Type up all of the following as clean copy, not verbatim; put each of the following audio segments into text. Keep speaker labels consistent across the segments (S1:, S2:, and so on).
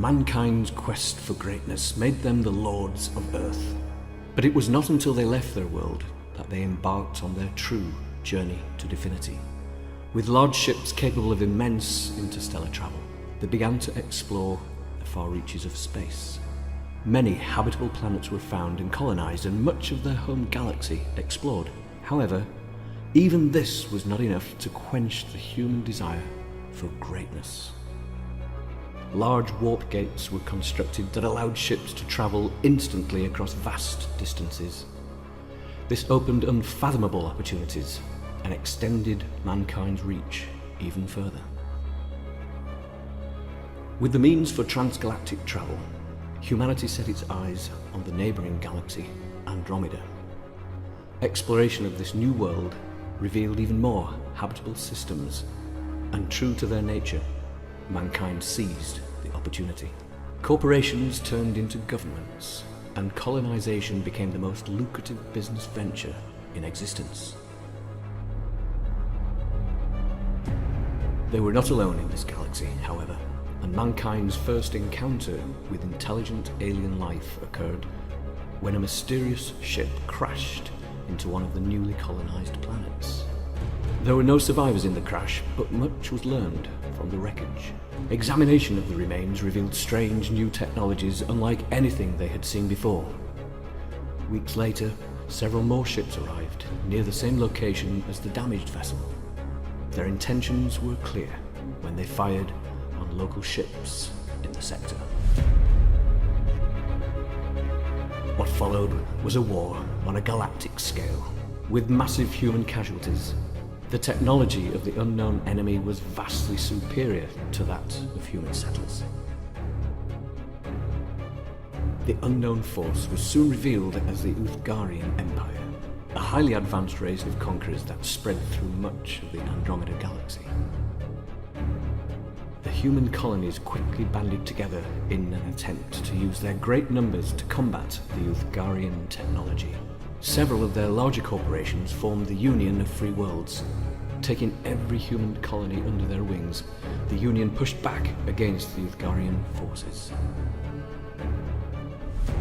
S1: Mankind's quest for greatness made them the lords of Earth. But it was not until they left their world that they embarked on their true journey to divinity. With large ships capable of immense interstellar travel, they began to explore the far reaches of space. Many habitable planets were found and colonized, and much of their home galaxy explored. However, even this was not enough to quench the human desire for greatness. Large warp gates were constructed that allowed ships to travel instantly across vast distances. This opened unfathomable opportunities and extended mankind's reach even further. With the means for transgalactic travel, humanity set its eyes on the neighbouring galaxy, Andromeda. Exploration of this new world revealed even more habitable systems, and true to their nature, mankind seized the opportunity. Corporations turned into governments, and colonization became the most lucrative business venture in existence. They were not alone in this galaxy, however, and mankind's first encounter with intelligent alien life occurred when a mysterious ship crashed into one of the newly colonized planets. There were no survivors in the crash, but much was learned from the wreckage. Examination of the remains revealed strange new technologies unlike anything they had seen before. Weeks later, several more ships arrived near the same location as the damaged vessel. Their intentions were clear when they fired on local ships in the sector. What followed was a war on a galactic scale, with massive human casualties. The technology of the unknown enemy was vastly superior to that of human settlers. The unknown force was soon revealed as the Uthgarian Empire, a highly advanced race of conquerors that spread through much of the Andromeda galaxy. The human colonies quickly banded together in an attempt to use their great numbers to combat the Uthgarian technology. Several of their larger corporations formed the Union of Free Worlds. Taking every human colony under their wings, the Union pushed back against the Uthgarian forces.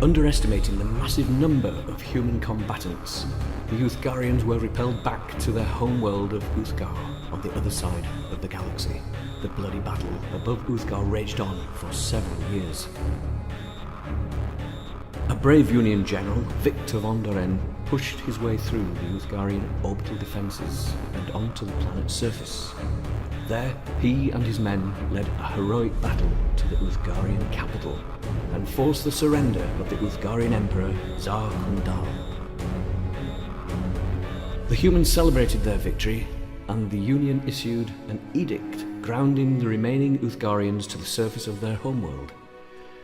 S1: Underestimating the massive number of human combatants, the Uthgarians were repelled back to their home world of Uthgar on the other side of the galaxy. The bloody battle above Uthgar raged on for several years. A brave Union general, Victor von Doren, pushed his way through the Uthgarian orbital defences and onto the planet's surface. There, he and his men led a heroic battle to the Uthgarian capital and forced the surrender of the Uthgarian Emperor Tsar Kundal. The humans celebrated their victory, and the Union issued an edict grounding the remaining Uthgarians to the surface of their homeworld.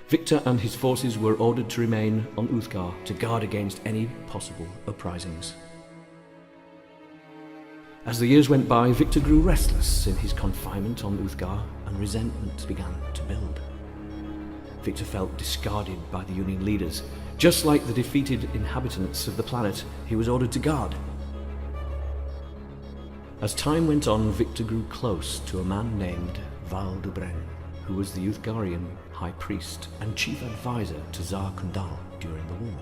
S1: Victor and his forces were ordered to remain on Uthgar to guard against any possible uprisings. As the years went by, Victor grew restless in his confinement on Uthgar, and resentment began to build. Victor felt discarded by the Union leaders. Just like the defeated inhabitants of the planet he was ordered to guard. As time went on, Victor grew close to a man named Valdebren, who was the Uthgarian High Priest and Chief Advisor to Tsar Kundal during the war.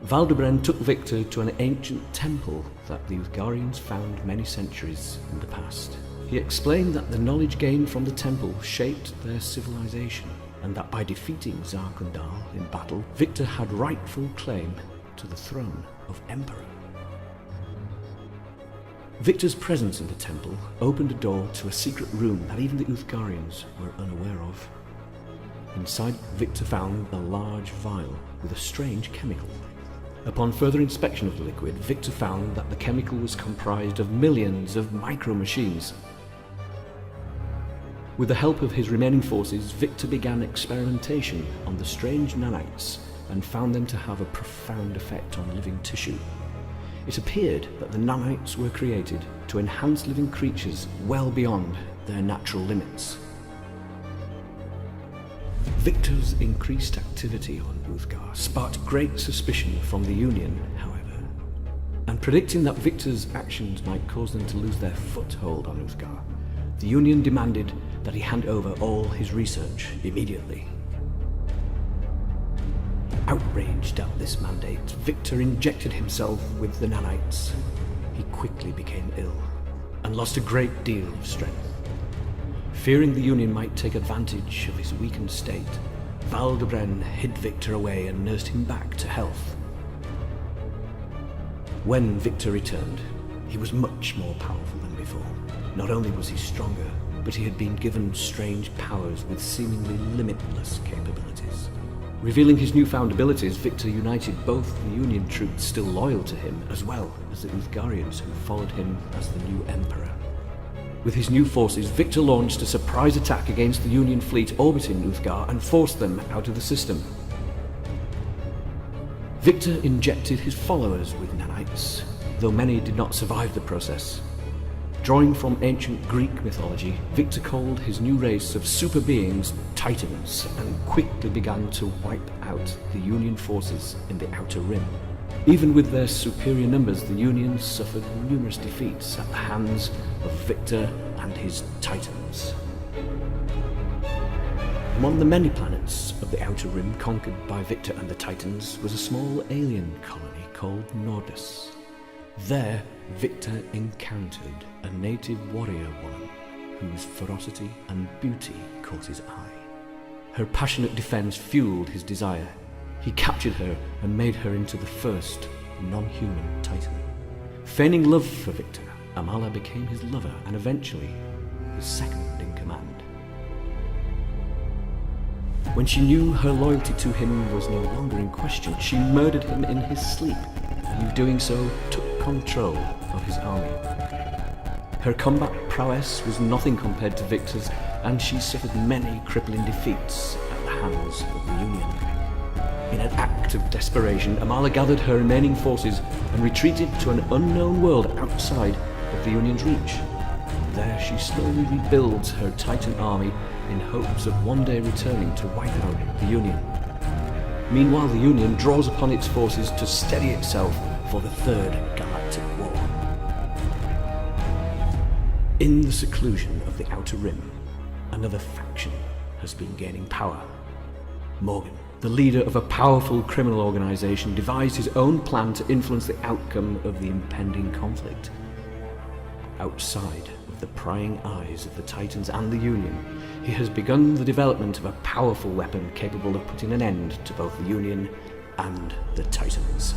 S1: Valdebren took Victor to an ancient temple that the Uthgarians found many centuries in the past. He explained that the knowledge gained from the temple shaped their civilization, and that by defeating Tsar Kundal in battle, Victor had rightful claim to the throne of Emperor. Victor's presence in the temple opened a door to a secret room that even the Uthgarians were unaware of. Inside, Victor found a large vial with a strange chemical. Upon further inspection of the liquid, Victor found that the chemical was comprised of millions of micro-machines. With the help of his remaining forces, Victor began experimentation on the strange nanites and found them to have a profound effect on living tissue. It appeared that the nanites were created to enhance living creatures well beyond their natural limits. Victor's increased activity on Uthgar sparked great suspicion from the Union, however, and predicting that Victor's actions might cause them to lose their foothold on Uthgar, the Union demanded that he hand over all his research immediately. Outraged at this mandate, Victor injected himself with the nanites. He quickly became ill and lost a great deal of strength. Fearing the Union might take advantage of his weakened state, Valdebren hid Victor away and nursed him back to health. When Victor returned, he was much more powerful than before. Not only was he stronger, but he had been given strange powers with seemingly limitless capabilities. Revealing his newfound abilities, Victor united both the Union troops still loyal to him, as well as the Uthgarians who followed him as the new emperor. With his new forces, Victor launched a surprise attack against the Union fleet orbiting Uthgar and forced them out of the system. Victor injected his followers with nanites, though many did not survive the process. Drawing from ancient Greek mythology, Victor called his new race of super beings Titans and quickly began to wipe out the Union forces in the Outer Rim. Even with their superior numbers, the Union suffered numerous defeats at the hands of Victor and his Titans. Among the many planets of the Outer Rim conquered by Victor and the Titans was a small alien colony called Nordus. There, Victor encountered a native warrior woman whose ferocity and beauty caught his eye. Her passionate defense fueled his desire. He captured her and made her into the first non-human Titan. Feigning love for Victor, Amala became his lover and eventually his second in command. When she knew her loyalty to him was no longer in question, she murdered him in his sleep, and in doing so took control of his army. Her combat prowess was nothing compared to Victor's, and she suffered many crippling defeats at the hands of the Union. In an act of desperation, Amala gathered her remaining forces and retreated to an unknown world outside of the Union's reach. There she slowly rebuilds her Titan army in hopes of one day returning to wipe out the Union. Meanwhile, the Union draws upon its forces to steady itself for the Third Galactic War. In the seclusion of the Outer Rim, another faction has been gaining power. Morgan, the leader of a powerful criminal organization, devised his own plan to influence the outcome of the impending conflict. Outside of the prying eyes of the Titans and the Union, he has begun the development of a powerful weapon capable of putting an end to both the Union and the Titans.